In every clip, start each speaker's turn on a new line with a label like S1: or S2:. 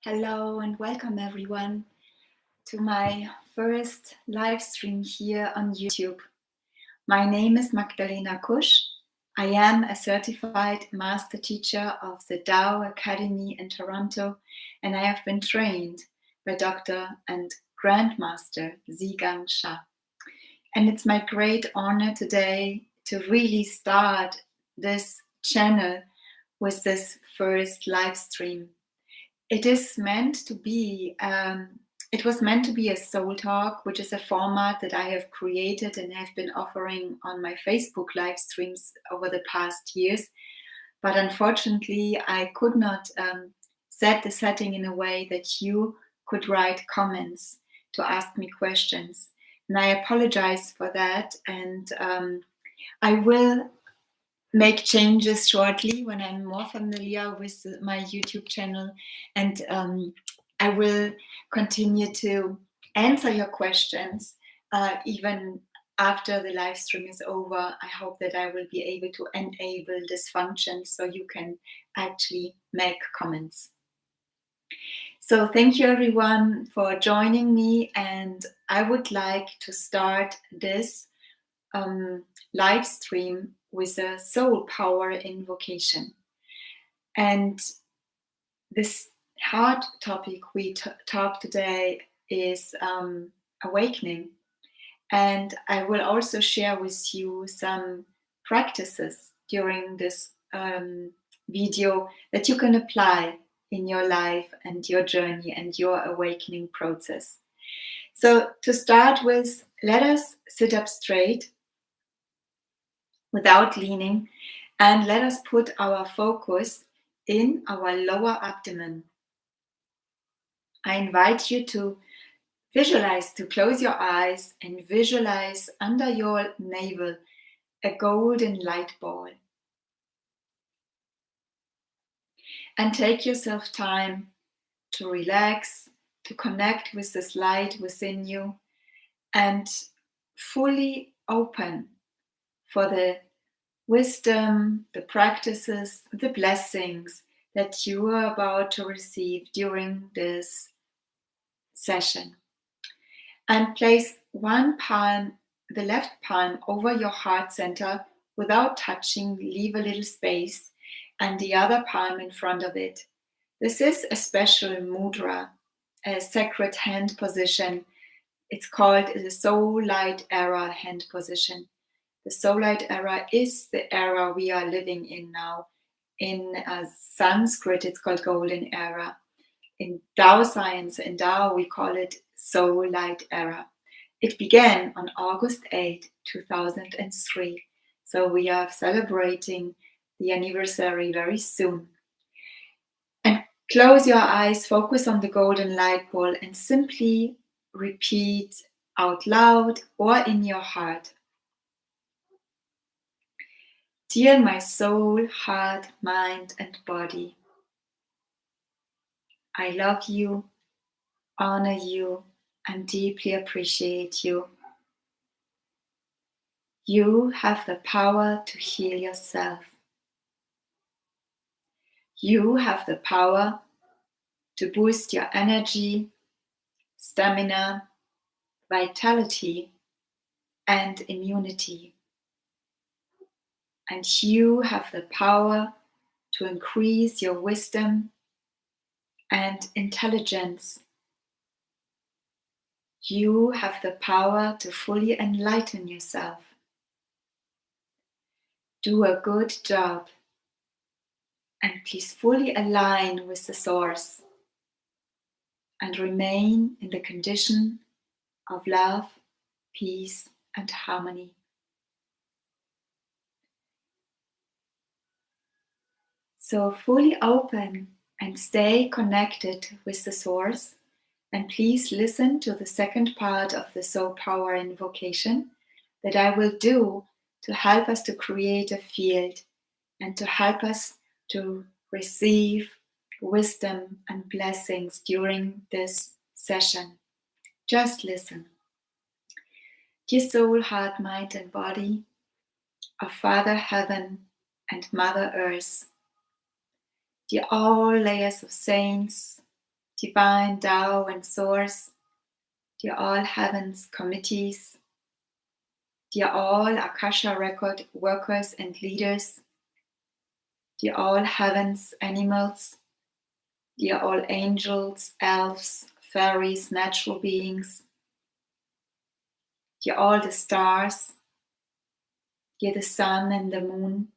S1: Hello and welcome everyone to my first live stream here on YouTube. My name is Magdalena Kusch. I am a certified master teacher of the Tao Academy in Toronto, and I have been trained by Dr. and Grandmaster Zhigang Sha. And it's my great honor today to really start this channel with this first live stream. It is meant to be, it was meant to be a soul talk, which is a format that I have created and have been offering on my Facebook live streams over the past years. But unfortunately, I could not set the setting in a way that you could write comments to ask me questions. And I apologize for that. And I will make changes shortly when I'm more familiar with my YouTube channel, and I will continue to answer your questions even after the live stream is over. I hope that I will be able to enable this function so you can actually make comments. So thank you everyone for joining me, and I would like to start this live stream with a Soulpower invocation. And this hard topic we talk today is awakening. And I will also share with you some practices during this video that you can apply in your life and your journey and your awakening process. So to start with, let us sit up straight without leaning, and let us put our focus in our lower abdomen. I invite you to visualize, to close your eyes and visualize under your navel a golden light ball. And take yourself time to relax, to connect with this light within you, and fully open for the wisdom, the practices, the blessings that you are about to receive during this session. And place one palm, the left palm, over your heart center without touching. Leave a little space, and the other palm in front of it. This is a special mudra, a sacred hand position. It's called the Soul Light Era hand position. The Soul Light Era is the era we are living in now. In Sanskrit, it's called Golden Era. In Tao science, in Tao, we call it Soul Light Era. It began on August 8, 2003. So we are celebrating the anniversary very soon. And close your eyes, focus on the golden light ball, and simply repeat out loud or in your heart. Dear my soul, heart, mind, and body, I love you, honor you, and deeply appreciate you. You have the power to heal yourself. You have the power to boost your energy, stamina, vitality, and immunity. And you have the power to increase your wisdom and intelligence. You have the power to fully enlighten yourself. Do a good job, and please fully align with the source and remain in the condition of love, peace, and harmony. So fully open and stay connected with the source, and please listen to the second part of the Soulpower invocation that I will do to help us to create a field and to help us to receive wisdom and blessings during this session. Just listen. Dear soul, heart, mind, and body of Father Heaven and Mother Earth, dear all layers of saints, Divine Tao and Source, dear all heavens committees, dear all Akasha record workers and leaders, dear all heavens animals, dear all angels, elves, fairies, natural beings, dear all the stars, dear the sun and the moon,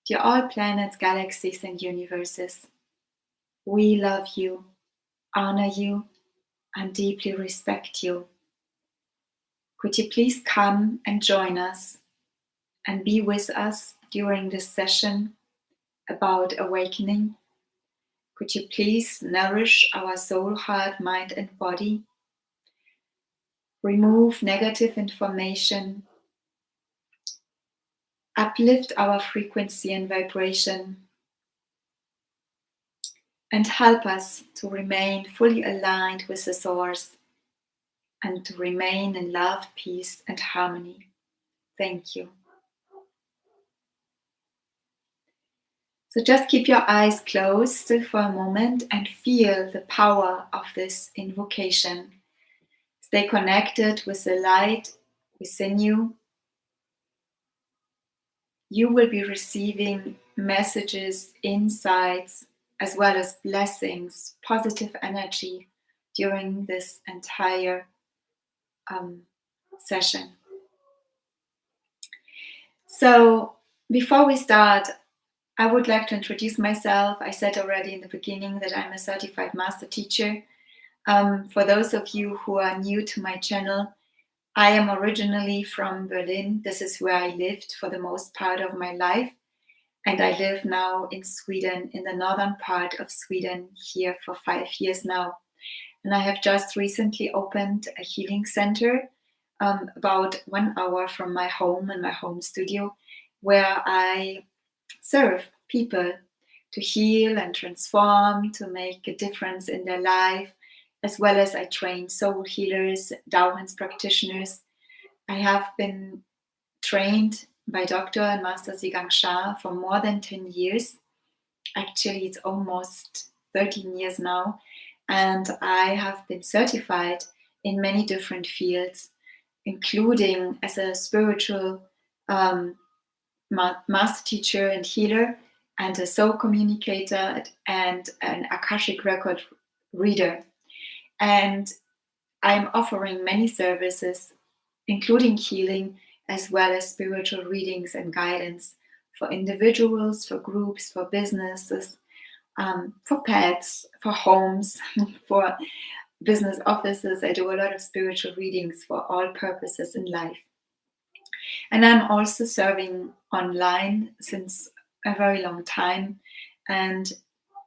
S1: dear all planets, galaxies, and universes. We love you, honor you, and deeply respect you. Could you please come and join us and be with us during this session about awakening? Could you please nourish our soul, heart, mind, and body? Remove negative information, uplift our frequency and vibration, and help us to remain fully aligned with the source and to remain in love, peace, and harmony. Thank you. So just keep your eyes closed still for a moment and feel the power of this invocation. Stay connected with the light within you. You will be receiving messages, insights, as well as blessings, positive energy during this entire session. So before we start, I would like to introduce myself. I said already in the beginning that I'm a certified master teacher. For those of you who are new to my channel, I am originally from Berlin. This is where I lived for the most part of my life. And I live now in Sweden, in the northern part of Sweden, here for 5 years now. And I have just recently opened a healing center about 1 hour from my home and my home studio, where I serve people to heal and transform, to make a difference in their life, as well as I train soul healers, Tao Hands practitioners. I have been trained by Dr. and Master Zhigang Sha for more than 10 years. Actually, it's almost 13 years now. And I have been certified in many different fields, including as a spiritual master teacher and healer, and a soul communicator, and an Akashic record reader. And I'm offering many services, including healing, as well as spiritual readings and guidance for individuals, for groups, for businesses, for pets, for homes, for business offices. I do a lot of spiritual readings for all purposes in life. And I'm also serving online since a very long time. And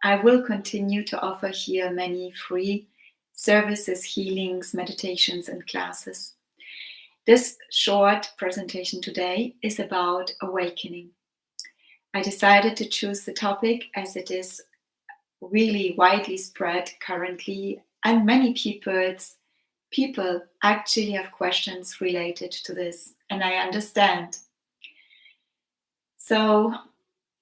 S1: I will continue to offer here many free services, healings, meditations, and classes. This short presentation today is about awakening. I decided to choose the topic as it is really widely spread currently, and many people actually have questions related to this, and I understand. So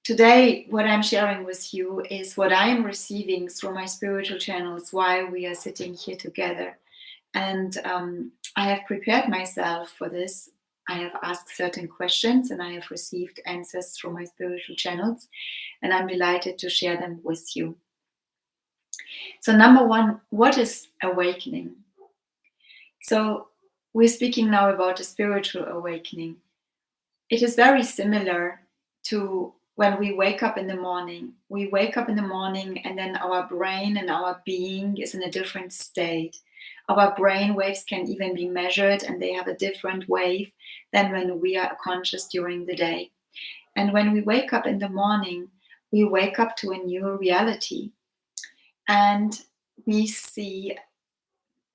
S1: today, what I'm sharing with you is what I am receiving through my spiritual channels while we are sitting here together. And I have prepared myself for this. I have asked certain questions and I have received answers through my spiritual channels, and I'm delighted to share them with you. So number one, what is awakening? So we're speaking now about a spiritual awakening. It is very similar to when we wake up in the morning. We wake up in the morning and then our brain and our being is in a different state. Our brain waves can even be measured and they have a different wave than when we are conscious during the day. And when we wake up in the morning, we wake up to a new reality. And we see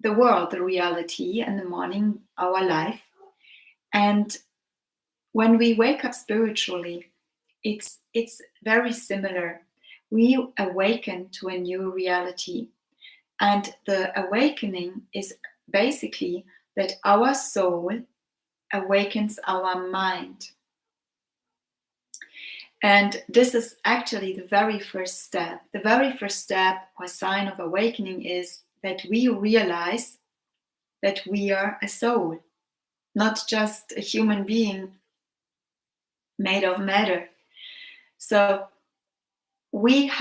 S1: the world, the reality in the morning, our life. And when we wake up spiritually, it's very similar. We awaken to a new reality. And the awakening is basically that our soul awakens our mind. And this is actually the very first step. The very first step or sign of awakening is that we realize that we are a soul, not just a human being made of matter. So we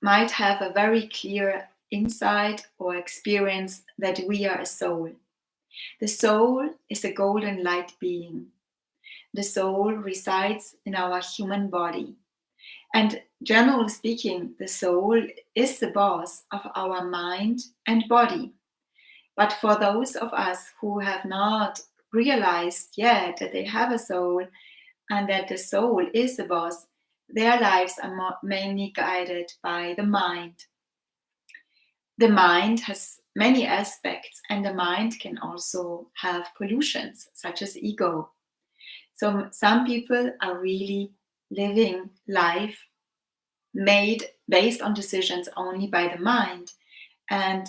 S1: might have a very clear insight or experience that we are a soul. The soul is a golden light being. The soul resides in our human body. And generally speaking, the soul is the boss of our mind and body. But for those of us who have not realized yet that they have a soul and that the soul is the boss, their lives are mainly guided by the mind. The mind has many aspects, and the mind can also have pollutions, such as ego. So some people are really living life made based on decisions only by the mind and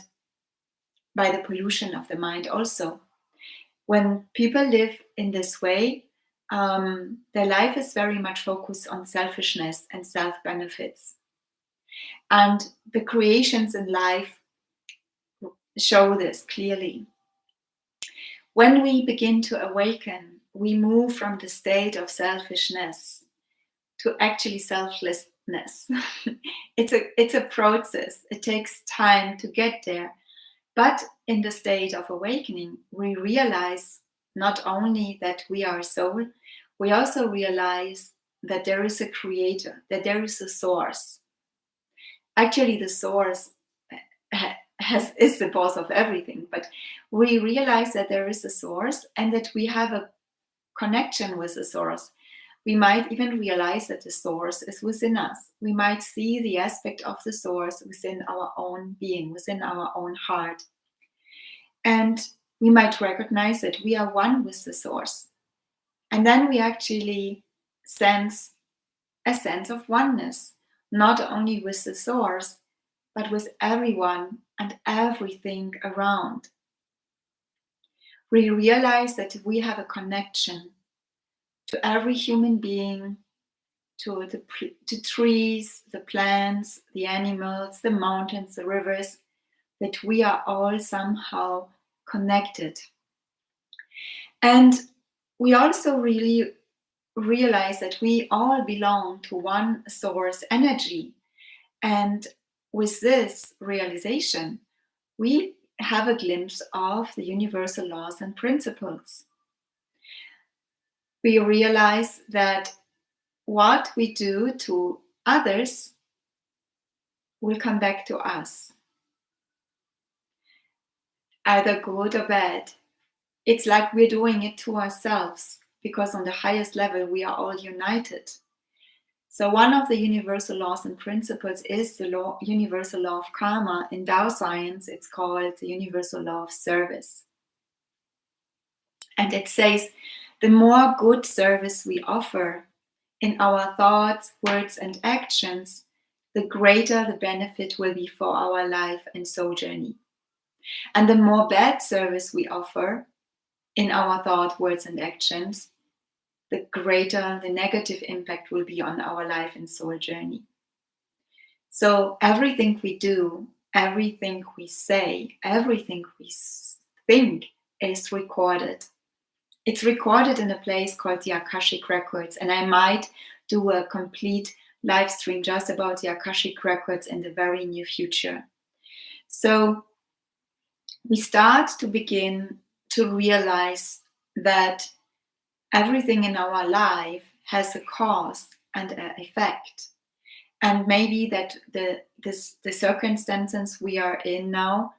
S1: by the pollution of the mind also. When people live in this way, their life is very much focused on selfishness and self-benefits. And the creations in life show this clearly. When we begin to awaken, we move from the state of selfishness to actually selflessness. It's a process. It takes time to get there. But in the state of awakening, we realize not only that we are a soul, we also realize that there is a creator, that there is a source. Actually, the source is the boss of everything, but we realize that there is a source and that we have a connection with the source. We might even realize that the source is within us. We might see the aspect of the source within our own being, within our own heart. And we might recognize that we are one with the source. And then we actually sense a sense of oneness, not only with the source, but with everyone and everything around. We realize that we have a connection to every human being, to the trees, the plants, the animals, the mountains, the rivers, that we are all somehow connected. And we also really realize that we all belong to one source energy. And with this realization, we have a glimpse of the universal laws and principles. We realize that what we do to others will come back to us, either good or bad. It's like we're doing it to ourselves, because on the highest level we are all united. So one of the universal laws and principles is the universal law of karma. In Tao science, it's called the universal law of service. And it says, the more good service we offer in our thoughts, words, and actions, the greater the benefit will be for our life and soul journey. And the more bad service we offer in our thought, words, and actions, the greater the negative impact will be on our life and soul journey. So everything we do, everything we say, everything we think is recorded. It's recorded in a place called the Akashic Records, and I might do a complete live stream just about the Akashic Records in the very near future. So we start to begin to realize that everything in our life has a cause and an effect. And maybe that the circumstances we are in now,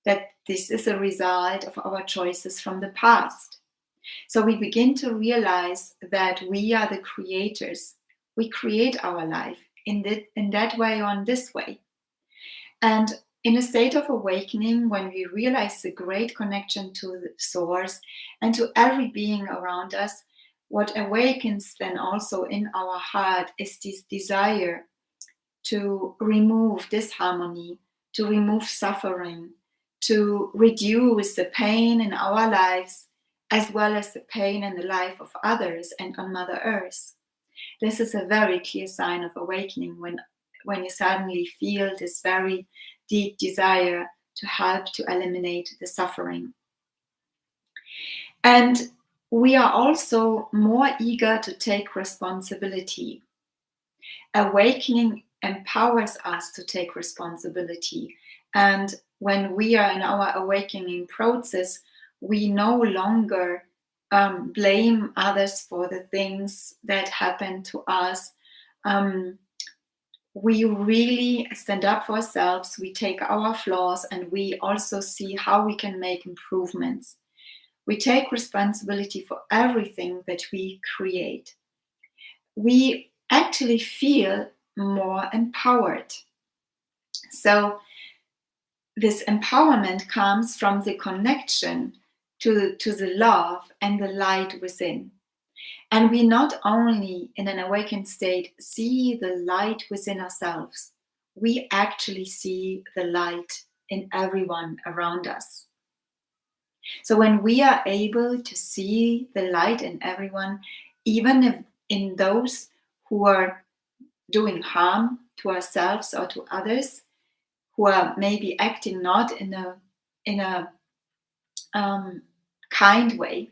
S1: that this is a result of our choices from the past. So we begin to realize that we are the creators. We create our life in that way or in this way. And in a state of awakening, when we realize the great connection to the source and to every being around us, what awakens then also in our heart is this desire to remove disharmony, to remove suffering, to reduce the pain in our lives, as well as the pain in the life of others and on Mother Earth. This is a very clear sign of awakening when you suddenly feel this very deep desire to help to eliminate the suffering. And we are also more eager to take responsibility. Awakening empowers us to take responsibility. And when we are in our awakening process, we no longer blame others for the things that happen to us. We really stand up for ourselves, we take our flaws, and we also see how we can make improvements. We take responsibility for everything that we create. We actually feel more empowered. So this empowerment comes from the connection to the love and the light within. And we not only in an awakened state see the light within ourselves, we actually see the light in everyone around us. So when we are able to see the light in everyone, even if in those who are doing harm to ourselves or to others, who are maybe acting not in a kind way,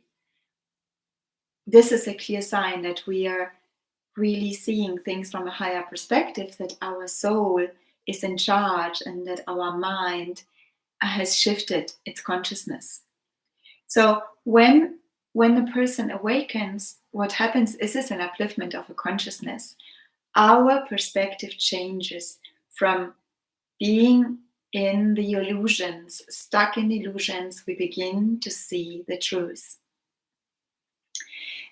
S1: this is a clear sign that we are really seeing things from a higher perspective, that our soul is in charge and that our mind has shifted its consciousness. So when the person awakens, what happens is an upliftment of a consciousness. Our perspective changes from being in the illusions, stuck in illusions, we begin to see the truth.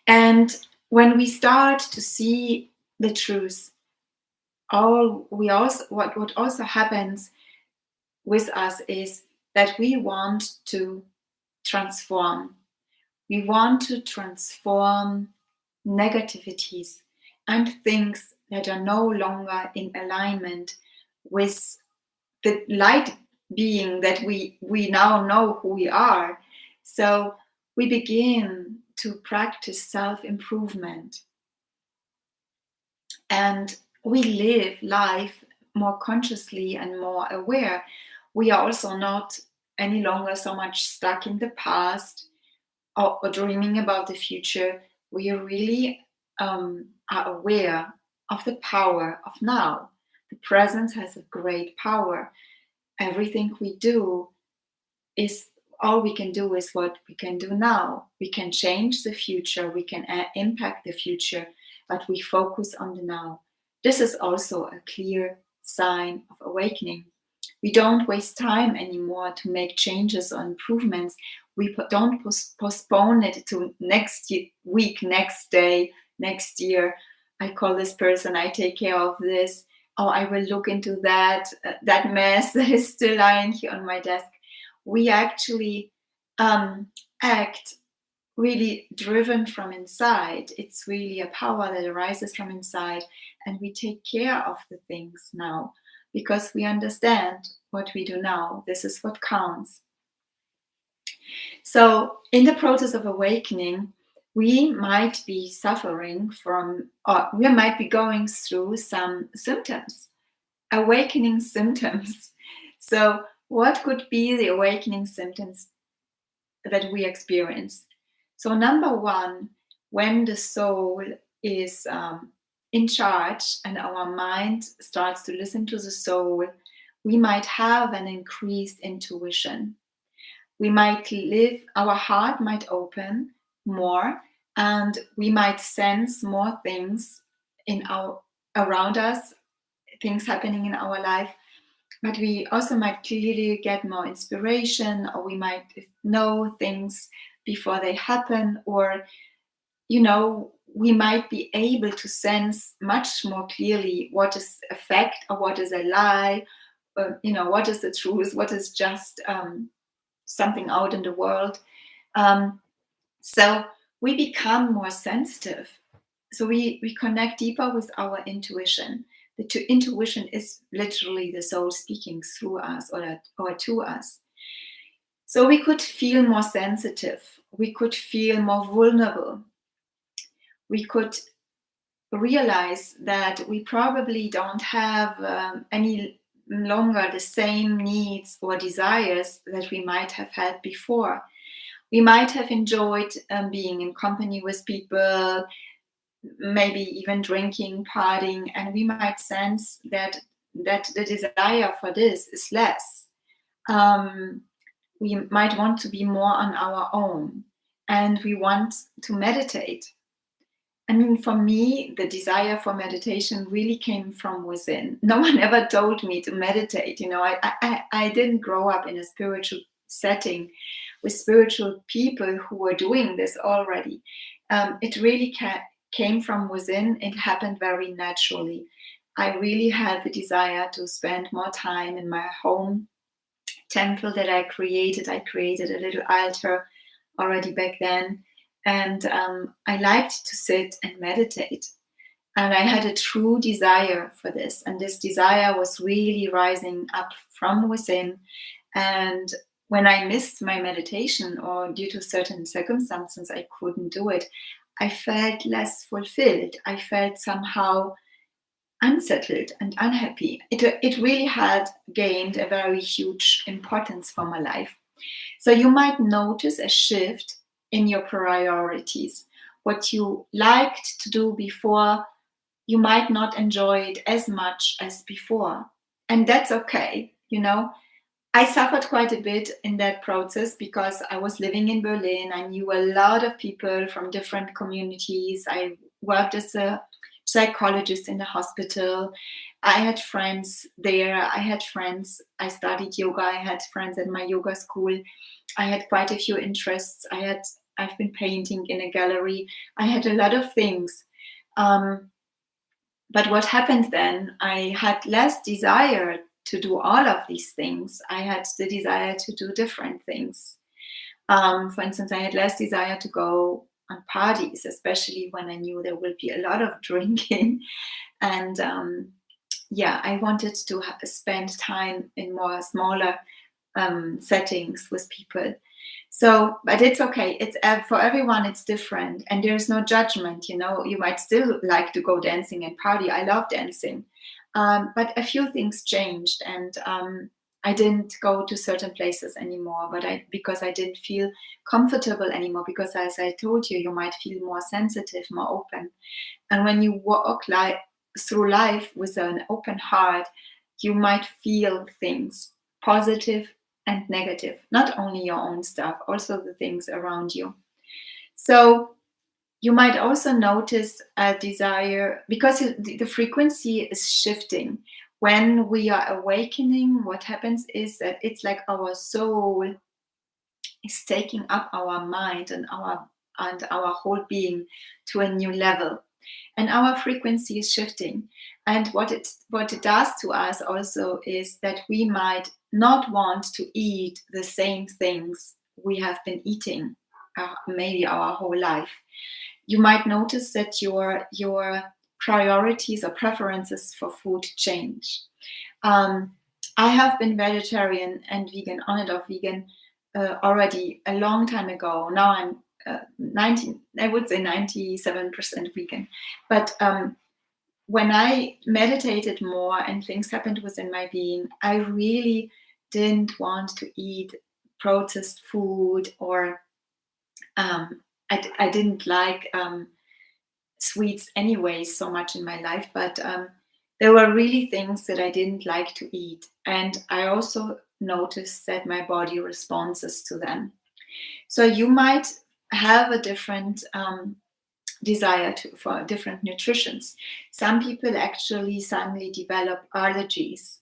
S1: And when we start to see the truth, what also happens with us is that we want to transform. We want to transform negativities and things that are no longer in alignment with the light being that we now know who we are. So we begin to practice self-improvement. And we live life more consciously and more aware. We are also not any longer so much stuck in the past or dreaming about the future. We really are aware of the power of now. The presence has a great power. Everything we do is all we can do is what we can do now. We can change the future, we can impact the future, but we focus on the now. This is also a clear sign of awakening. We don't waste time anymore to make changes or improvements. We don't postpone it to next week, next day, next year. I call this person, I take care of this. Oh, I will look into that mess that is still lying here on my desk. We actually act really driven from inside. It's really a power that arises from inside, and we take care of the things now because we understand what we do now. This is what counts. So in the process of awakening, we might be suffering from, or we might be going through some symptoms, awakening symptoms. So what could be the awakening symptoms that we experience? So number one, when the soul is in charge and our mind starts to listen to the soul, we might have an increased intuition. We might our heart might open more, and we might sense more things around us, things happening in our life. But we also might clearly get more inspiration, or we might know things before they happen, or we might be able to sense much more clearly what is a fact or what is a lie, what is the truth, what is just something out in the world. So we become more sensitive. So we connect deeper with our intuition. The intuition is literally the soul speaking through us or to us. So we could feel more sensitive. We could feel more vulnerable. We could realize that we probably don't have any longer the same needs or desires that we might have had before. We might have enjoyed being in company with people, maybe even drinking, partying, and we might sense that the desire for this is less. We might want to be more on our own, and we want to meditate. I mean, for me, the desire for meditation really came from within. No one ever told me to meditate. I didn't grow up in a spiritual setting with spiritual people who were doing this already. It really came from within. It happened very naturally. I really had the desire to spend more time in my home temple that I created. I created a little altar already back then. And I liked to sit and meditate. And I had a true desire for this. And this desire was really rising up from within. And when I missed my meditation, or due to certain circumstances I couldn't do it, I felt less fulfilled. I felt somehow unsettled and unhappy. It really had gained a very huge importance for my life. So you might notice a shift in your priorities. What you liked to do before, you might not enjoy it as much as before. And that's okay. I suffered quite a bit in that process because I was living in Berlin. I knew a lot of people from different communities. I worked as a psychologist in the hospital. I had friends there. I studied yoga. I had friends at my yoga school. I had quite a few interests. I've been painting in a gallery. I had a lot of things. But what happened then, I had less desire to do all of these things. I had the desire to do different things. For instance, I had less desire to go on parties, especially when I knew there will be a lot of drinking. And I wanted to spend time in more smaller settings with people. So, but it's okay. It's for everyone, it's different, and there's no judgment. You might still like to go dancing and party. I love dancing, but a few things changed, and I didn't go to certain places anymore. Because I didn't feel comfortable anymore. Because as I told you, you might feel more sensitive, more open, and when you walk through life with an open heart, you might feel things, positive and negative, not only your own stuff, also the things around you. So you might also notice a desire, because the frequency is shifting. When we are awakening, what happens is that it's like our soul is taking up our mind and our whole being to a new level. And our frequency is shifting. And what it does to us also is that we might not want to eat the same things we have been eating maybe our whole life. You might notice that your priorities or preferences for food change. I have been vegetarian and vegan, on and off vegan, already a long time ago. Now I'm 97% vegan. But when I meditated more and things happened within my being, I really didn't want to eat processed food, or I didn't like sweets anyway so much in my life. But there were really things that I didn't like to eat. And I also noticed that my body responds to them. So you might have a different desire for different nutritions. Some people actually suddenly develop allergies.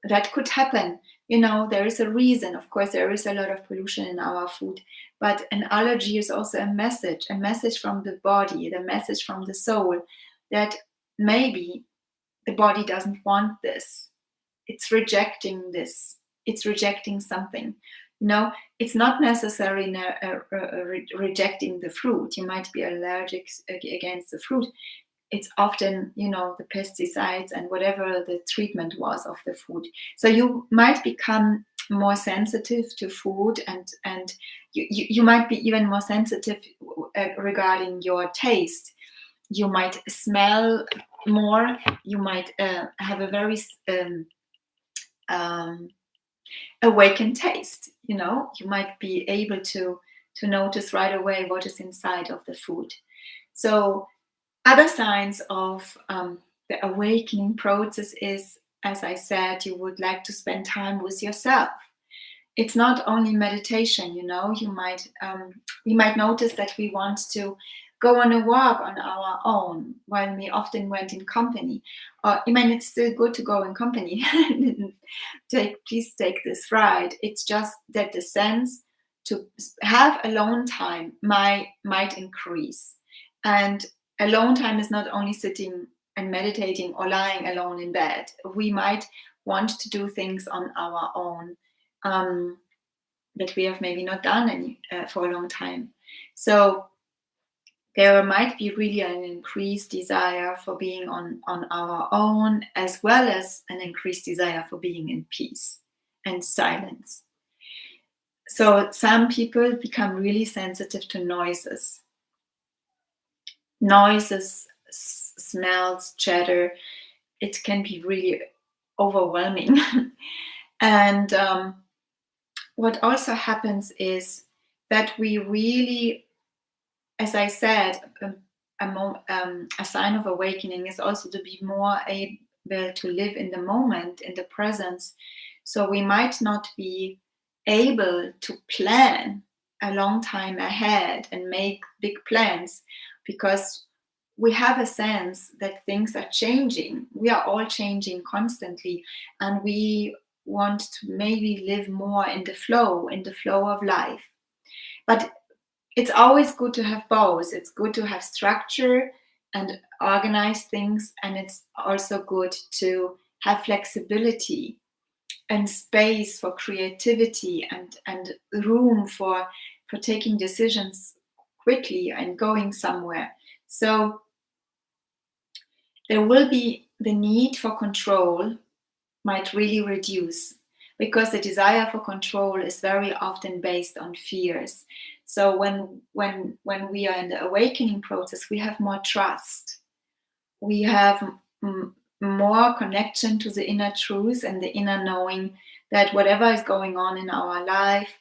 S1: That could happen. There is a reason. Of course, there is a lot of pollution in our food, but an allergy is also a message from the body, the message from the soul, that maybe the body doesn't want this. It's rejecting this. It's rejecting something. It's not necessarily rejecting the fruit. You might be allergic against the fruit. It's often, the pesticides and whatever the treatment was of the food. So you might become more sensitive to food, and you might be even more sensitive regarding your taste. You might smell more. You might have a very um, awakened taste. You might be able to notice right away what is inside of the food. So other signs of the awakening process is, as I said, you would like to spend time with yourself. It's not only meditation. We might notice that we want to go on a walk on our own, while we often went in company. Or it's still good to go in company. Please take this right. It's just that the sense to have alone time might increase. And alone time is not only sitting and meditating or lying alone in bed. We might want to do things on our own that we have maybe not done for a long time. So there might be really an increased desire for being on our own, as well as an increased desire for being in peace and silence. So some people become really sensitive to noises, smells, chatter. It can be really overwhelming. And what also happens is that we really, as I said, a sign of awakening is also to be more able to live in the moment, in the presence. So we might not be able to plan a long time ahead and make big plans, because we have a sense that things are changing. We are all changing constantly, and we want to maybe live more in the flow of life. But it's always good to have both. It's good to have structure and organize things, and it's also good to have flexibility and space for creativity and room for taking decisions quickly and going somewhere. So there will be the need for control might really reduce, because the desire for control is very often based on fears. So when we are in the awakening process, we have more trust. We have more connection to the inner truth and the inner knowing that whatever is going on in our life,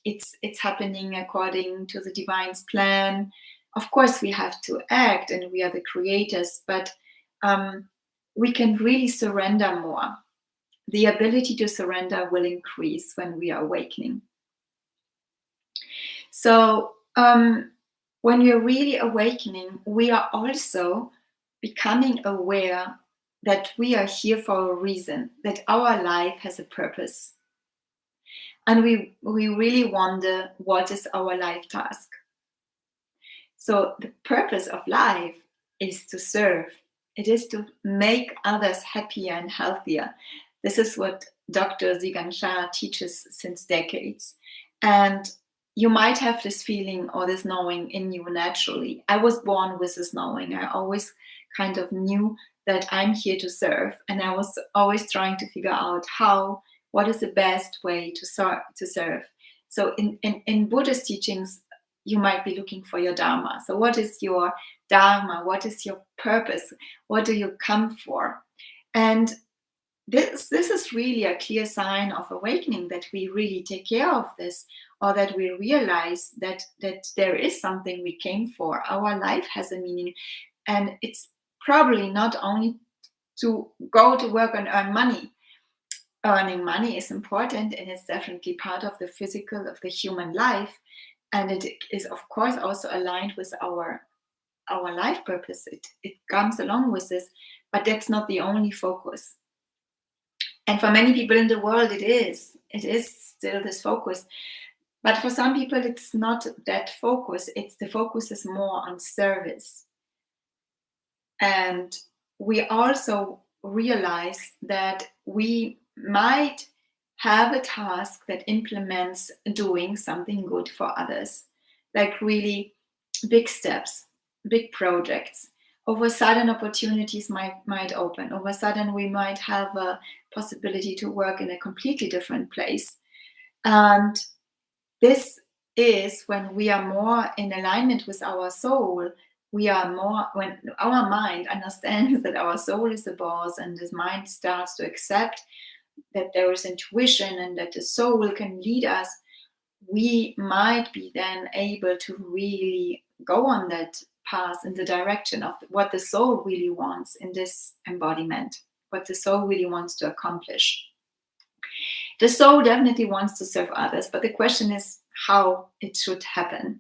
S1: it's happening according to the divine's plan. Of course, we have to act, and we are the creators, but we can really surrender more. The ability to surrender will increase when we are awakening. So when we're really awakening, we are also becoming aware that we are here for a reason, that our life has a purpose. And we really wonder, what is our life task? So the purpose of life is to serve. It is to make others happier and healthier. This is what Dr. Zigan Shah teaches since decades. And you might have this feeling or this knowing in you naturally. I was born with this knowing. I always kind of knew that I'm here to serve. And I was always trying to figure out what is the best way to serve. So in Buddhist teachings, you might be looking for your Dharma. So what is your Dharma? What is your purpose? What do you come for? And this is really a clear sign of awakening, that we really take care of this, or that we realize that there is something we came for. Our life has a meaning, and it's probably not only to go to work and earn money. Earning money is important, and it's definitely part of the physical of the human life, and it is of course also aligned with our life purpose. It comes along with this, but that's not the only focus. And for many people in the world, it is still this focus. But for some people, it's not that focus. The focus is more on service. And we also realize that we might have a task that implements doing something good for others, like really big steps, big projects. Over sudden, opportunities might open. Over sudden, we might have a possibility to work in a completely different place. And this is when we are more in alignment with our soul, we are more, when our mind understands that our soul is the boss, and this mind starts to accept that there is intuition and that the soul can lead us, we might be then able to really go on that path in the direction of what the soul really wants in this embodiment, what the soul really wants to accomplish. The soul definitely wants to serve others, but the question is how it should happen.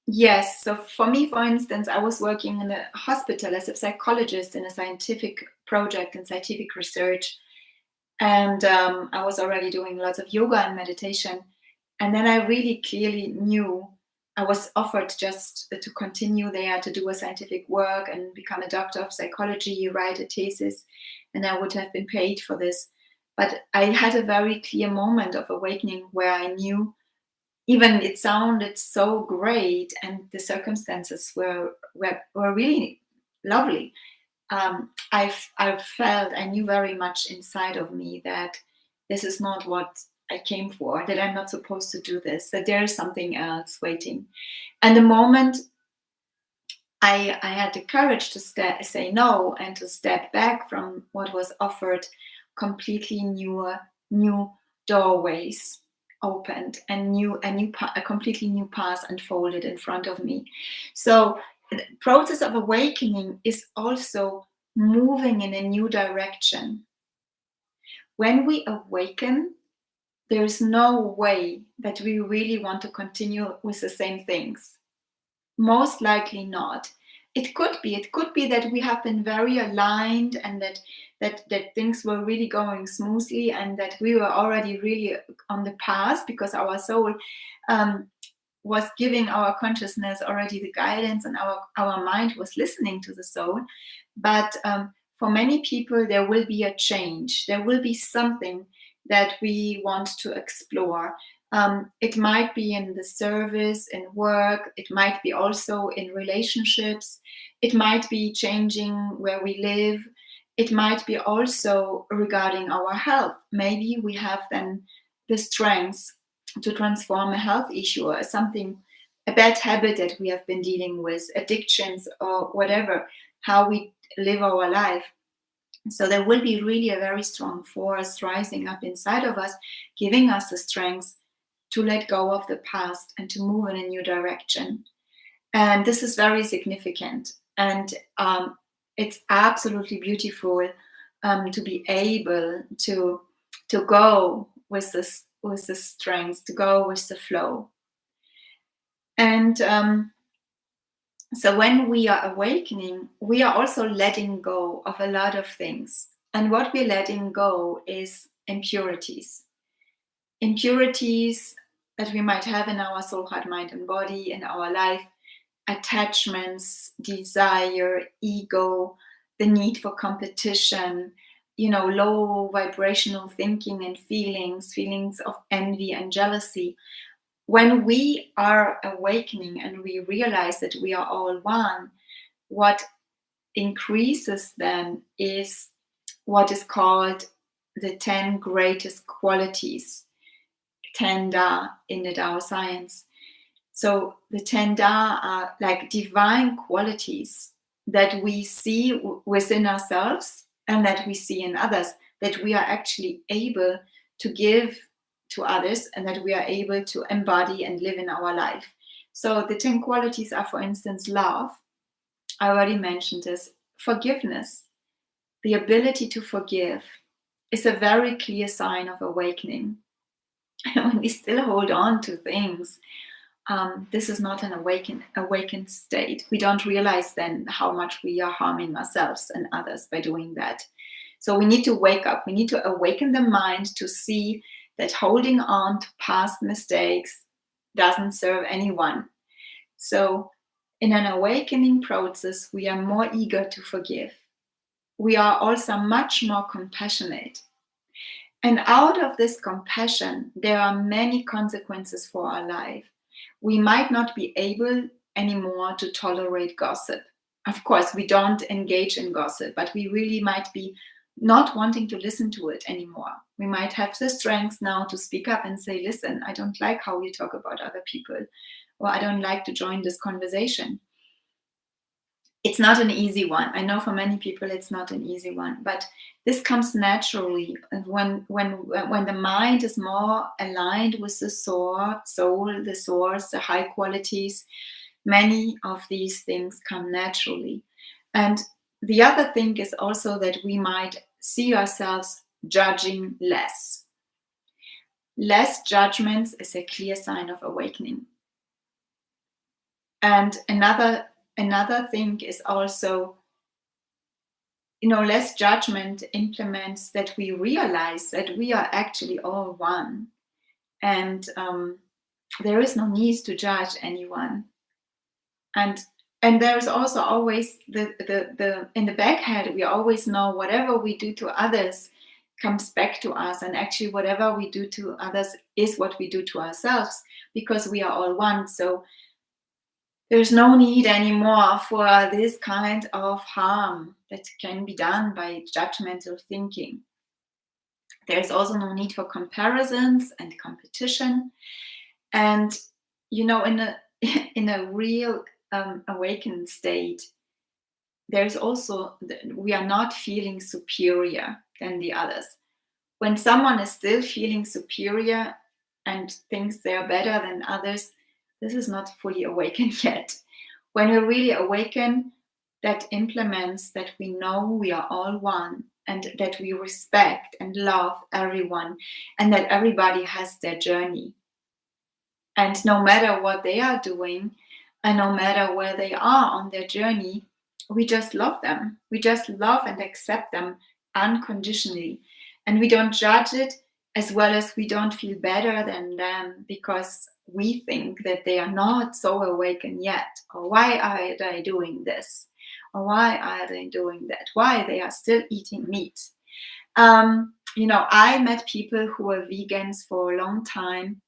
S1: Yes, so for me, for instance, I was working in a hospital as a psychologist in a scientific project and scientific research. And I was already doing lots of yoga and meditation. And then I really clearly knew I was offered just to continue there to do a scientific work and become a doctor of psychology, write a thesis, and I would have been paid for this. But I had a very clear moment of awakening where I knew, even it sounded so great and the circumstances were really lovely. I felt, I knew very much inside of me that this is not what I came for, that I'm not supposed to do this, that there is something else waiting. And the moment I had the courage to say no and to step back from what was offered, completely new doorways opened and a completely new path unfolded in front of me. So the process of awakening is also moving in a new direction. When we awaken, there is no way that we really want to continue with the same things. Most likely not. It could be that we have been very aligned and that things were really going smoothly and that we were already really on the path because our soul was giving our consciousness already the guidance, and our mind was listening to the soul. But for many people, there will be a change. There will be something that we want to explore. It might be in the service, in work. It might be also in relationships. It might be changing where we live. It might be also regarding our health. Maybe we have then the strength to transform a health issue or something, a bad habit that we have been dealing with, addictions or whatever, how we live our life. So there will be really a very strong force rising up inside of us, giving us the strength to let go of the past and to move in a new direction. And this is very significant. And it's absolutely beautiful to be able to go with this strength, to go with the flow. And so when we are awakening, we are also letting go of a lot of things. And what we're letting go is impurities. Impurities that we might have in our soul, heart, mind, and body, in our life, attachments, desire, ego, the need for competition, low vibrational thinking and feelings of envy and jealousy. When we are awakening and we realize that we are all one, what increases then is what is called the 10 greatest qualities, 10 Da in the Tao science. So the 10 Da are like divine qualities that we see within ourselves and that we see in others, that we are actually able to give to others and that we are able to embody and live in our life. So the 10 qualities are, for instance, love. I already mentioned this. Forgiveness. The ability to forgive is a very clear sign of awakening. When we still hold on to things, this is not an awakened state. We don't realize then how much we are harming ourselves and others by doing that. So we need to wake up. We need to awaken the mind to see that holding on to past mistakes doesn't serve anyone. So in an awakening process, we are more eager to forgive. We are also much more compassionate. And out of this compassion, there are many consequences for our life. We might not be able anymore to tolerate gossip. Of course, we don't engage in gossip, but we really might be not wanting to listen to it anymore. We might have the strength now to speak up and say, listen, I don't like how you talk about other people. or I don't like to join this conversation. It's not an easy one. I know for many people it's not an easy one, but this comes naturally. And when the mind is more aligned with the soul, the source, the high qualities, many of these things come naturally. And the other thing is also that we might see ourselves judging less. Less judgments is a clear sign of awakening. And another thing is also, less judgment implements that we realize that we are actually all one. And there is no need to judge anyone. And there's also always the in the back head, we always know whatever we do to others comes back to us. And actually whatever we do to others is what we do to ourselves, because we are all one. So there's no need anymore for this kind of harm that can be done by judgmental thinking. There's also no need for comparisons and competition. And, in a real awakened state, there's also, we are not feeling superior than the others. When someone is still feeling superior and thinks they are better than others, this is not fully awakened yet. When we really awaken, that implements that we know we are all one, and that we respect and love everyone, and that everybody has their journey. And no matter what they are doing, and no matter where they are on their journey, we just love them. We just love and accept them unconditionally. And we don't judge it, as well as we don't feel better than them because we think that they are not so awakened yet. Or why are they doing this? Or why are they doing that? Why they are still eating meat? I met people who were vegans for a long time,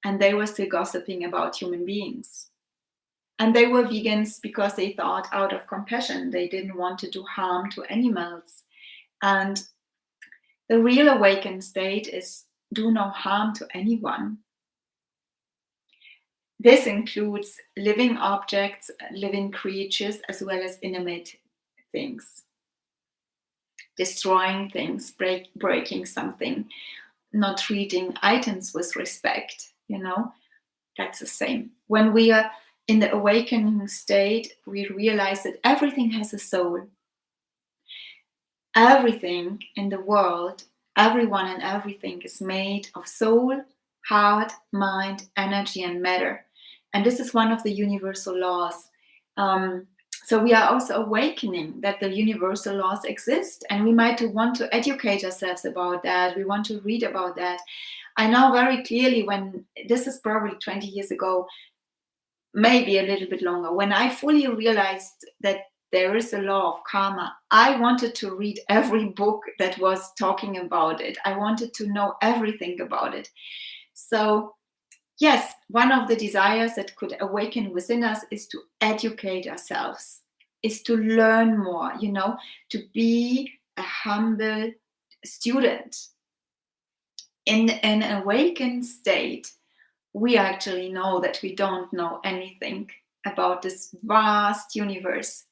S1: and they were still gossiping about human beings. And they were vegans because they thought out of compassion. They didn't want to do harm to animals. And the real awakened state is do no harm to anyone. This includes living objects, living creatures, as well as inanimate things. Destroying things, breaking something, not treating items with respect, that's the same. When we are in the awakening state, we realize that everything has a soul. Everything in the world, everyone and everything is made of soul, heart, mind, energy, and matter. And this is one of the universal laws. So we are also awakening that the universal laws exist, and we might want to educate ourselves about that. We want to read about that. I know very clearly, when this is probably 20 years ago, maybe a little bit longer, when I fully realized that there is a law of karma, I wanted to read every book that was talking about it. I wanted to know everything about it. So yes, one of the desires that could awaken within us is to educate ourselves, is to learn more, to be a humble student. In an awakened state, we actually know that we don't know anything about this vast universe.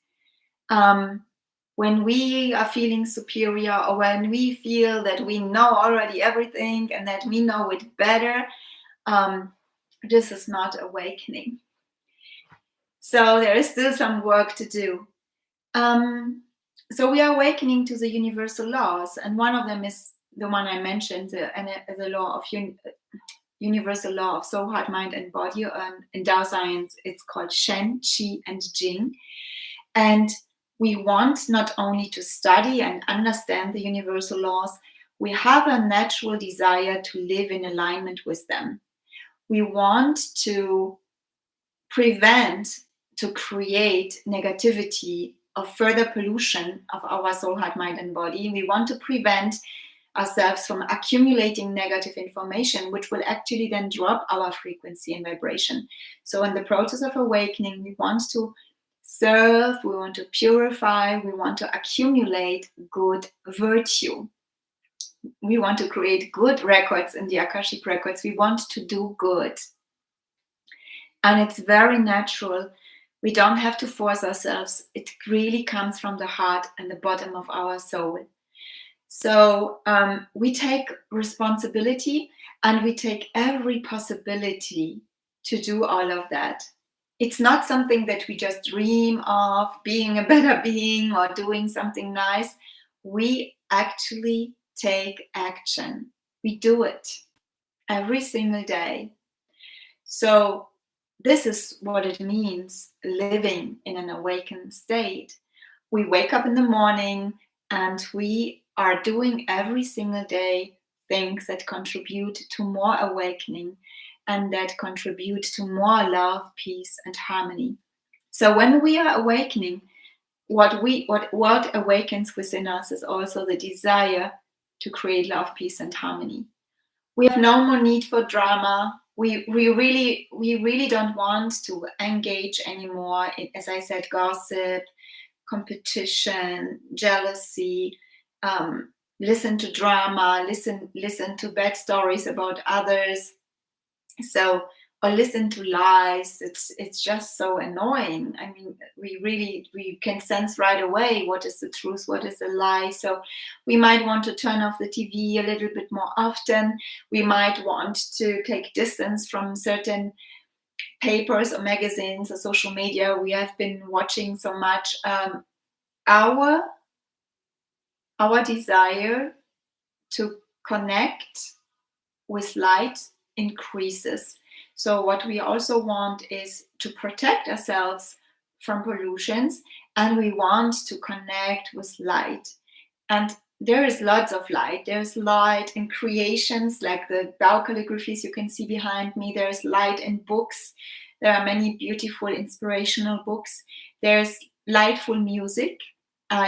S1: When we are feeling superior, or when we feel that we know already everything and that we know it better, this is not awakening. So there is still some work to do. So we are awakening to the universal laws, and one of them is the one I mentioned, the law of universal law of soul, heart, mind, and body. In Tao science, it's called Shen, Qi, and Jing. And we want not only to study and understand the universal laws, we have a natural desire to live in alignment with them. We want to prevent, to create negativity of further pollution of our soul, heart, mind, and body. We want to prevent ourselves from accumulating negative information, which will actually then drop our frequency and vibration. So in the process of awakening, we want to serve, we want to purify, we want to accumulate good virtue. We want to create good records in the Akashic records. We want to do good. And it's very natural. We don't have to force ourselves. It really comes from the heart and the bottom of our soul. So we take responsibility and we take every possibility to do all of that. It's not something that we just dream of, being a better being or doing something nice. We actually take action. We do it every single day. So this is what it means living in an awakened state. We wake up in the morning and we are doing every single day things that contribute to more awakening and that contribute to more love, peace, and harmony. So when we are awakening, what awakens within us is also the desire to create love, peace, and harmony. We have no more need for drama. We really don't want to engage anymore in, as I said, gossip, competition, jealousy, listen to drama, listen to bad stories about others. So, or listen to lies. It's just so annoying. I mean, we can sense right away what is the truth, what is a lie. So we might want to turn off the TV a little bit more often. We might want to take distance from certain papers or magazines or social media we have been watching so much. Our desire to connect with light increases. So what we also want is to protect ourselves from pollutions, and we want to connect with light. And there is lots of light. There's light in creations like the Tao calligraphies you can see behind me. There's light in books. There are many beautiful inspirational books. There's lightful music.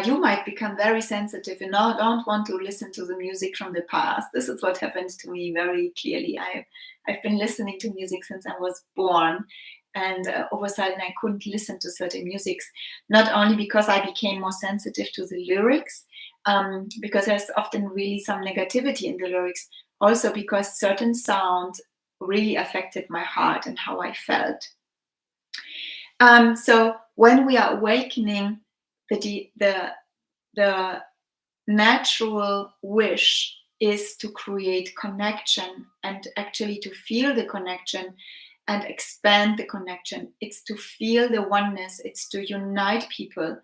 S1: You might become very sensitive and don't want to listen to the music from the past. This is what happened to me very clearly. I've been listening to music since I was born, and all of a sudden I couldn't listen to certain musics, not only because I became more sensitive to the lyrics, because there's often really some negativity in the lyrics, also because certain sounds really affected my heart and how I felt. So when we are awakening, the natural wish is to create connection and actually to feel the connection and expand the connection. It's to feel the oneness. It's to unite people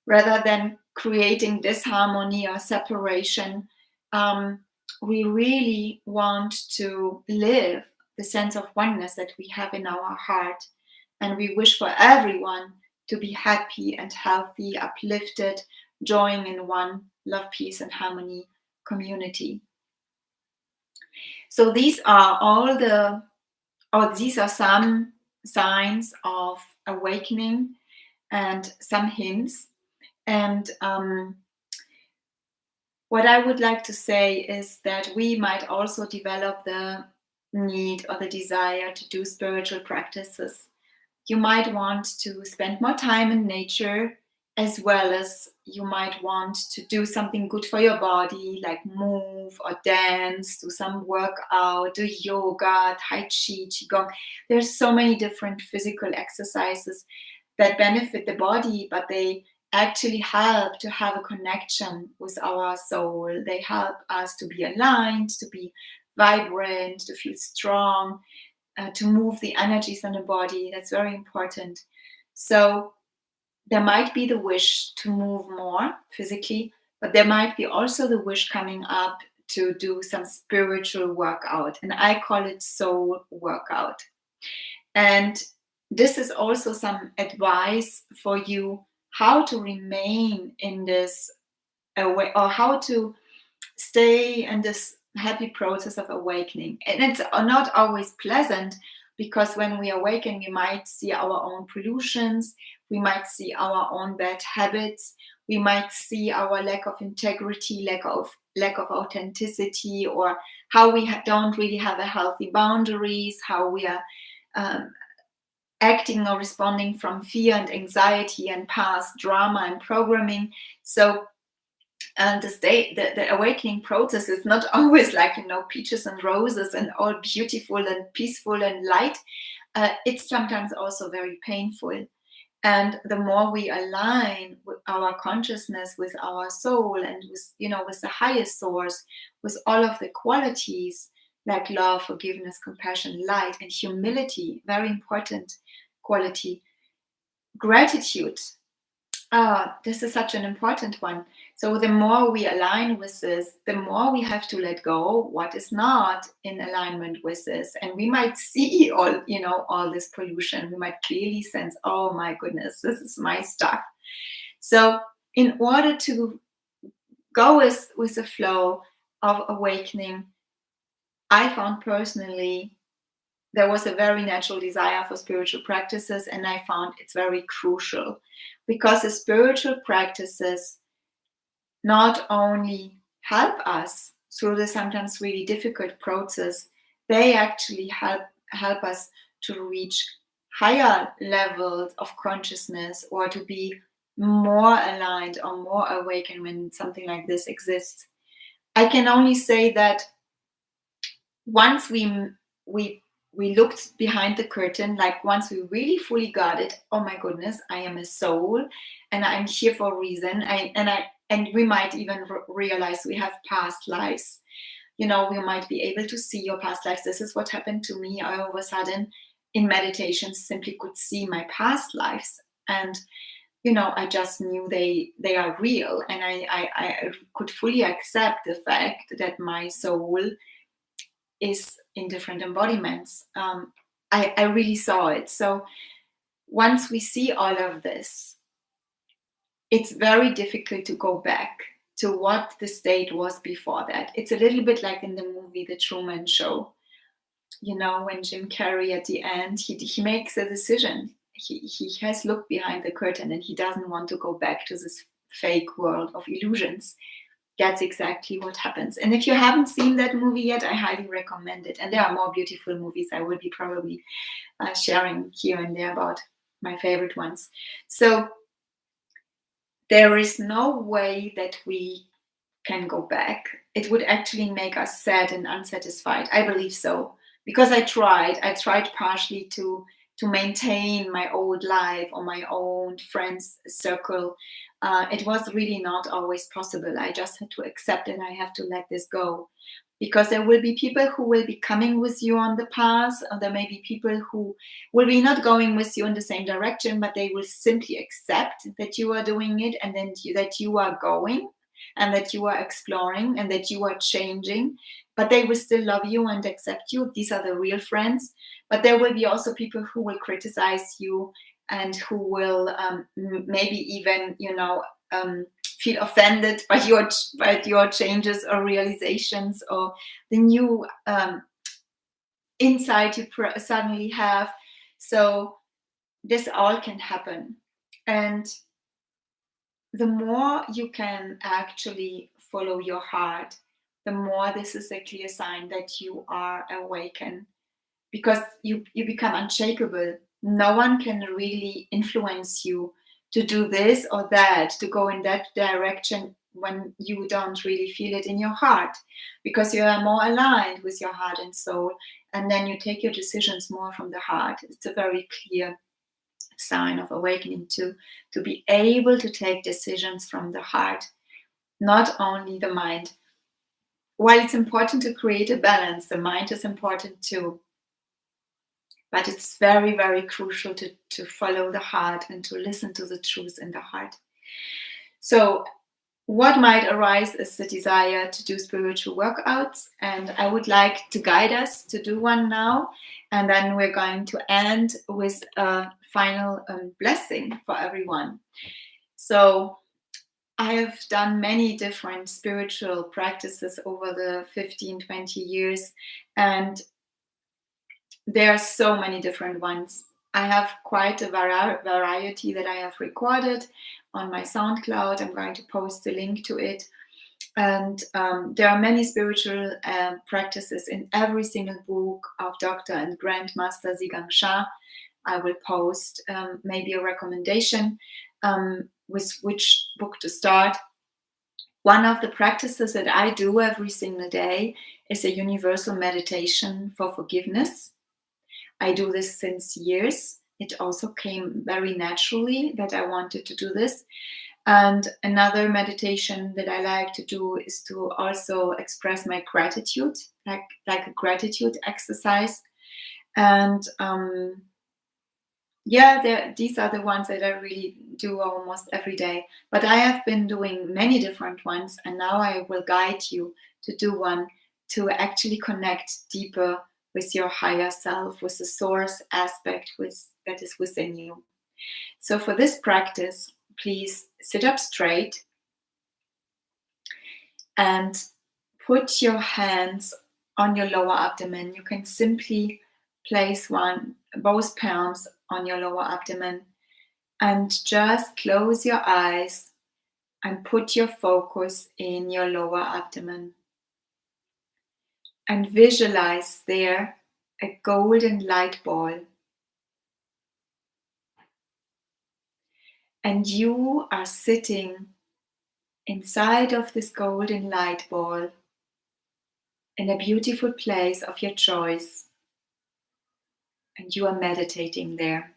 S1: rather than creating disharmony or separation. We really want to live the sense of oneness that we have in our heart. And we wish for everyone to be happy and healthy, uplifted, joining in one love, peace, and harmony community. So these are these are some signs of awakening and some hints. And what I would like to say is that we might also develop the need or the desire to do spiritual practices. You might want to spend more time in nature, as well as you might want to do something good for your body, like move or dance, do some workout, do yoga, tai chi, qigong. There's so many different physical exercises that benefit the body, but they actually help to have a connection with our soul. They help us to be aligned, to be vibrant, to feel strong, to move the energies in the body. That's very important. So there might be the wish to move more physically, but there might be also the wish coming up to do some spiritual workout. And I call it soul workout. And this is also some advice for you how to remain in this away, or how to stay in this happy process of awakening. And it's not always pleasant, because when we awaken, we might see our own pollutions, we might see our own bad habits, we might see our lack of integrity, lack of authenticity, or how we don't really have a healthy boundaries, how we are acting or responding from fear and anxiety and past drama and programming. So the awakening process is not always like, peaches and roses and all beautiful and peaceful and light. it's sometimes also very painful. And the more we align with our consciousness, with our soul, and with, with the highest source, with all of the qualities like love, forgiveness, compassion, light, and humility, very important quality, gratitude. This is such an important one. So the more we align with this, the more we have to let go what is not in alignment with this. And we might see all this pollution. We might clearly sense, oh my goodness, this is my stuff. So in order to go with the flow of awakening, I found personally there was a very natural desire for spiritual practices, and I found it's very crucial because the spiritual practices not only help us through the sometimes really difficult process, they actually help us to reach higher levels of consciousness or to be more aligned or more awakened when something like this exists. I can only say that once we looked behind the curtain, like once we really fully got it, oh my goodness, I am a soul and I'm here for a reason. And we might even realize we have past lives. We might be able to see your past lives. This is what happened to me. I all of a sudden in meditation simply could see my past lives. And I just knew they are real. And I could fully accept the fact that my soul is in different embodiments. I really saw it. So once we see all of this, it's very difficult to go back to what the state was before that. It's a little bit like in the movie The Truman Show. When Jim Carrey at the end, he makes a decision. He has looked behind the curtain and he doesn't want to go back to this fake world of illusions. That's exactly what happens. And if you haven't seen that movie yet, I highly recommend it. And there are more beautiful movies I will be probably sharing here and there about my favorite ones. So there is no way that we can go back. It would actually make us sad and unsatisfied. I believe so. Because I tried partially to maintain my old life or my own friends circle. It was really not always possible. I just had to accept it. I have to let this go. Because there will be people who will be coming with you on the path, or there may be people who will be not going with you in the same direction, but they will simply accept that you are doing it and then that you are going and that you are exploring and that you are changing, but they will still love you and accept you. These are the real friends. But there will be also people who will criticize you and who will maybe even, feel offended by your changes or realizations or the new insight you suddenly have. So this all can happen. And the more you can actually follow your heart, the more this is a clear sign that you are awakened, because you become unshakable. No one can really influence you to do this or that, to go in that direction when you don't really feel it in your heart, because you are more aligned with your heart and soul, and then you take your decisions more from the heart. It's a very clear sign of awakening to be able to take decisions from the heart, not only the mind. While it's important to create a balance, the mind is important too. But it's very, very crucial to follow the heart and to listen to the truth in the heart. So what might arise is the desire to do spiritual workouts. And I would like to guide us to do one now. And then we're going to end with a final blessing for everyone. So I have done many different spiritual practices over the 15-20 years, and there are so many different ones. I have quite a variety that I have recorded on my SoundCloud. I'm going to post the link to it. And there are many spiritual practices in every single book of Dr. and Grandmaster Zhigang Sha. I will post maybe a recommendation with which book to start. One of the practices that I do every single day is a universal meditation for forgiveness. I do this since years. It also came very naturally that I wanted to do this. And another meditation that I like to do is to also express my gratitude, like a gratitude exercise. And these are the ones that I really do almost every day. But I have been doing many different ones, and now I will guide you to do one to actually connect deeper with your higher self, with the source aspect that is within you. So for this practice, please sit up straight and put your hands on your lower abdomen. You can simply place both palms on your lower abdomen and just close your eyes and put your focus in your lower abdomen. And visualize there a golden light ball. And you are sitting inside of this golden light ball in a beautiful place of your choice. And you are meditating there.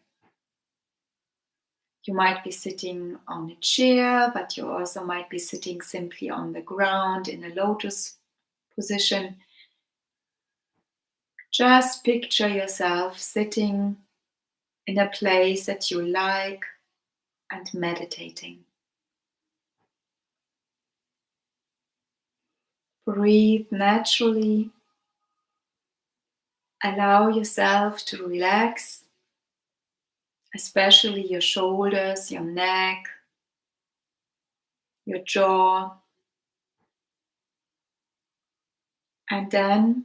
S1: You might be sitting on a chair, but you also might be sitting simply on the ground in a lotus position. Just picture yourself sitting in a place that you like and meditating. Breathe naturally. Allow yourself to relax, especially your shoulders, your neck, your jaw. And then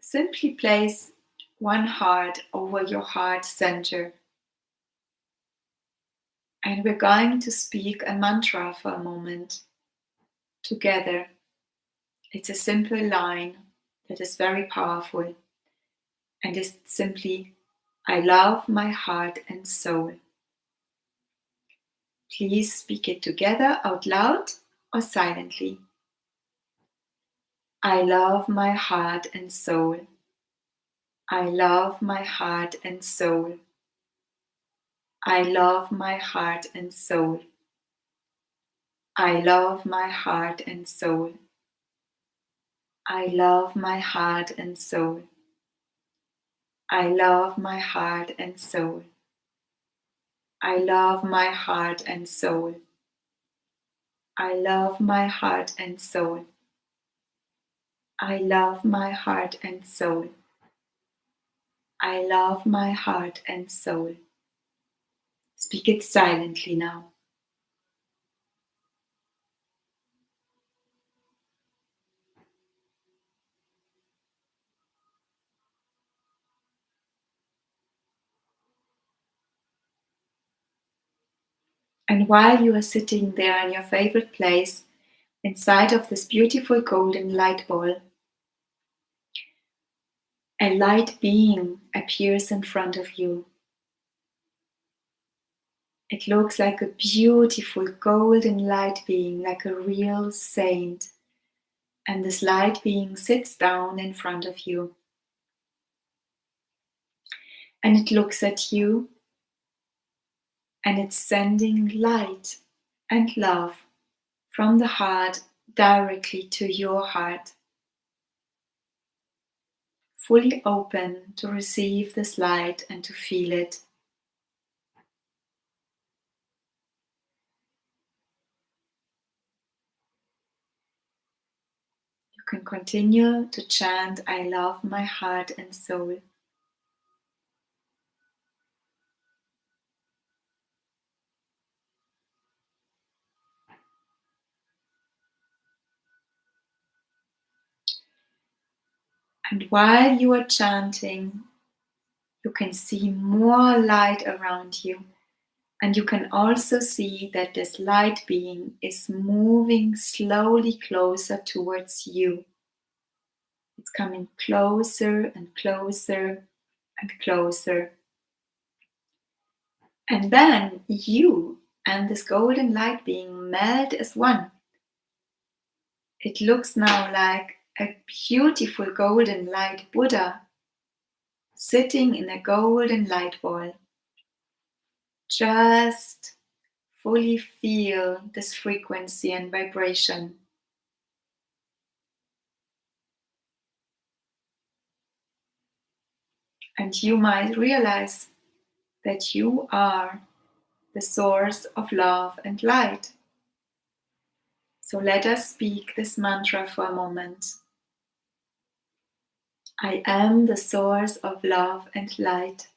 S1: simply place one heart over your heart center. And we're going to speak a mantra for a moment together. It's a simple line that is very powerful. And it's simply, I love my heart and soul. Please speak it together out loud or silently. I love my heart and soul. I love my heart and soul. I love my heart and soul. I love my heart and soul. I love my heart and soul. I love my heart and soul. I love my heart and soul. I love my heart and soul. I love my heart and soul. I love my heart and soul. Speak it silently now. And while you are sitting there in your favorite place, inside of this beautiful golden light ball, a light being appears in front of you. It looks like a beautiful golden light being, like a real saint. And this light being sits down in front of you. And it looks at you, and it's sending light and love from the heart directly to your heart. Fully open to receive this light and to feel it. You can continue to chant, I love my heart and soul. And while you are chanting, you can see more light around you. And you can also see that this light being is moving slowly closer towards you. It's coming closer and closer and closer. And then you and this golden light being melt as one. It looks now like a beautiful golden light Buddha sitting in a golden light ball. Just fully feel this frequency and vibration. And you might realize that you are the source of love and light. So let us speak this mantra for a moment. I am the source of love and light.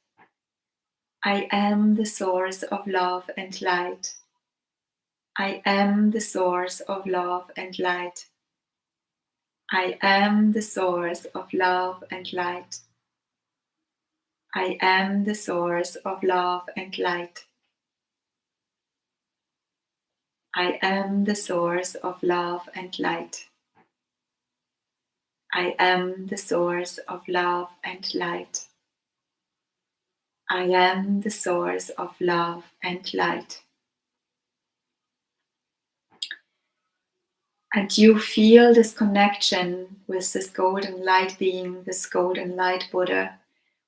S1: I am the source of love and light. I am the source of love and light. I am the source of love and light. I am the source of love and light. I am the source of love and light. I am the source of love and light. I am the source of love and light. And you feel this connection with this golden light being, this golden light Buddha,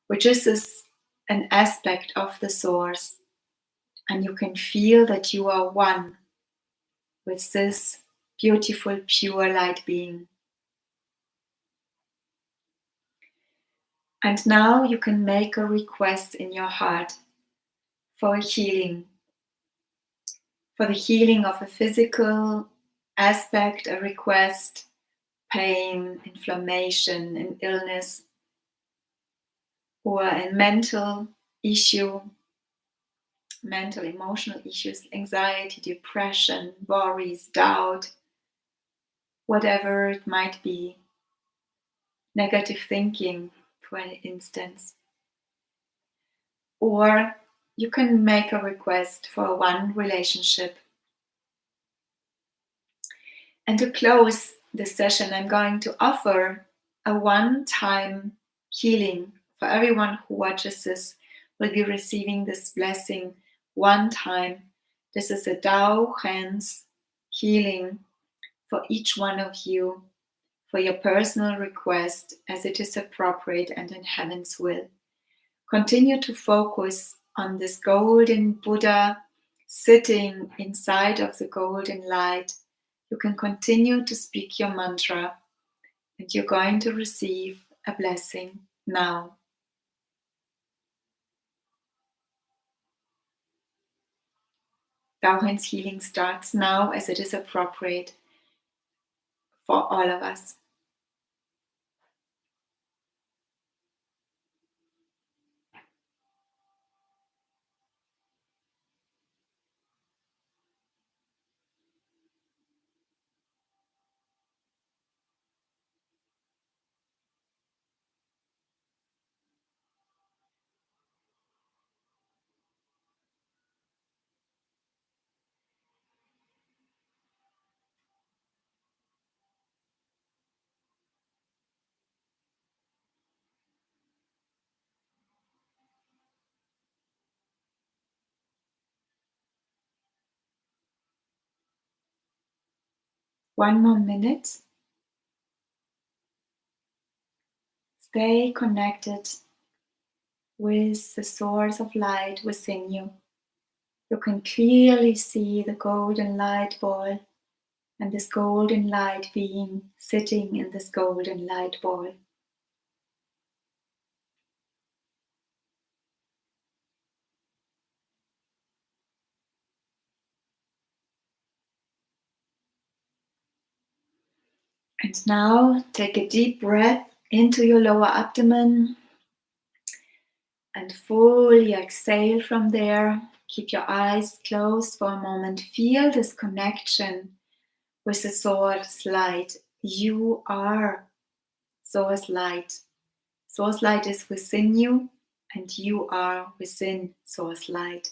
S1: which is an aspect of the source. And you can feel that you are one with this beautiful, pure light being. And now you can make a request in your heart for healing, for the healing of a physical aspect, a request, pain, inflammation, and illness, or a mental issue, mental, emotional issues, anxiety, depression, worries, doubt, whatever it might be, negative thinking, for instance. Or you can make a request for one relationship. And to close this session, I'm going to offer a one-time healing for everyone who watches this. Will be receiving this blessing one time. This is a Tao Hands healing for each one of you, for your personal request, as it is appropriate and in Heaven's will. Continue to focus on this golden Buddha sitting inside of the golden light. You can continue to speak your mantra, and you're going to receive a blessing now. Tao Hands healing starts now, as it is appropriate for all of us. One more minute. Stay connected with the source of light within you. You can clearly see the golden light ball and this golden light being sitting in this golden light ball. And now take a deep breath into your lower abdomen and fully exhale from there. Keep your eyes closed for a moment. Feel this connection with the source light. You are source light. Source light is within you, and you are within source light.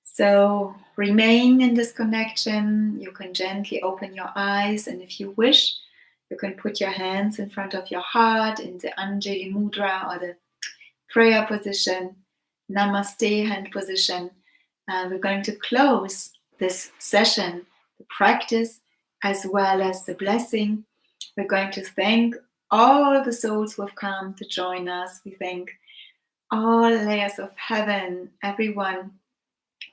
S1: So remain in this connection. You can gently open your eyes, and if you wish, you can put your hands in front of your heart in the Anjali Mudra or the prayer position, Namaste hand position. We're going to close this session, the practice, as well as the blessing, We're going to thank all the souls who have come to join us. We thank all layers of heaven, everyone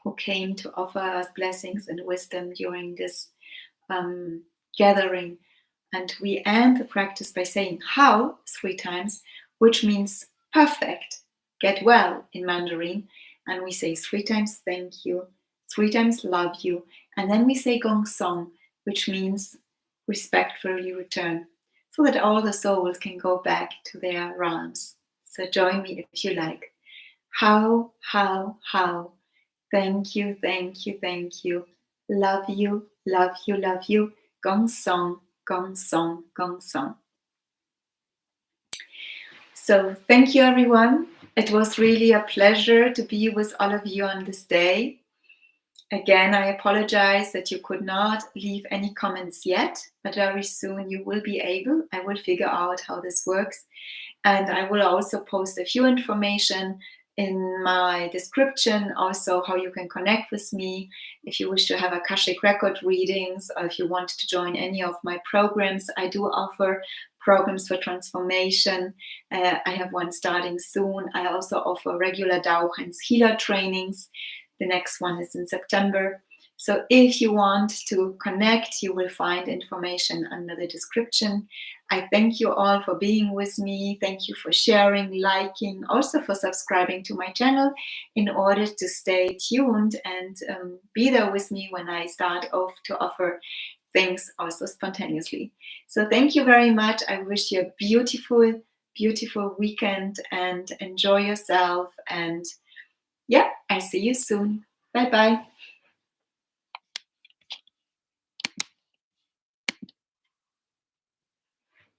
S1: who came to offer us blessings and wisdom during this gathering. And we end the practice by saying how 3 times, which means perfect, get well in Mandarin. And we say 3 times thank you, 3 times love you. And then we say gong song, which means respectfully return, so that all the souls can go back to their realms. So join me if you like. How. Thank you, thank you, thank you. Love you, love you, love you. Gong song, gong song, gong song. So thank you, everyone. It was really a pleasure to be with all of you on this day. Again, I apologize that you could not leave any comments yet, but very soon you will be able. I will figure out how this works. And I will also post a few information in my description, also how you can connect with me if you wish to have Akashic record readings, or if you want to join any of my programs. I do offer programs for transformation. I have one starting soon. I also offer regular Tao Hands healer trainings. The next one is in September. So if you want to connect, you will find information under the description. I thank you all for being with me. Thank you for sharing, liking, also for subscribing to my channel in order to stay tuned and be there with me when I start off to offer things also spontaneously. So thank you very much. I wish you a beautiful, beautiful weekend and enjoy yourself. And yeah, I see you soon. Bye-bye.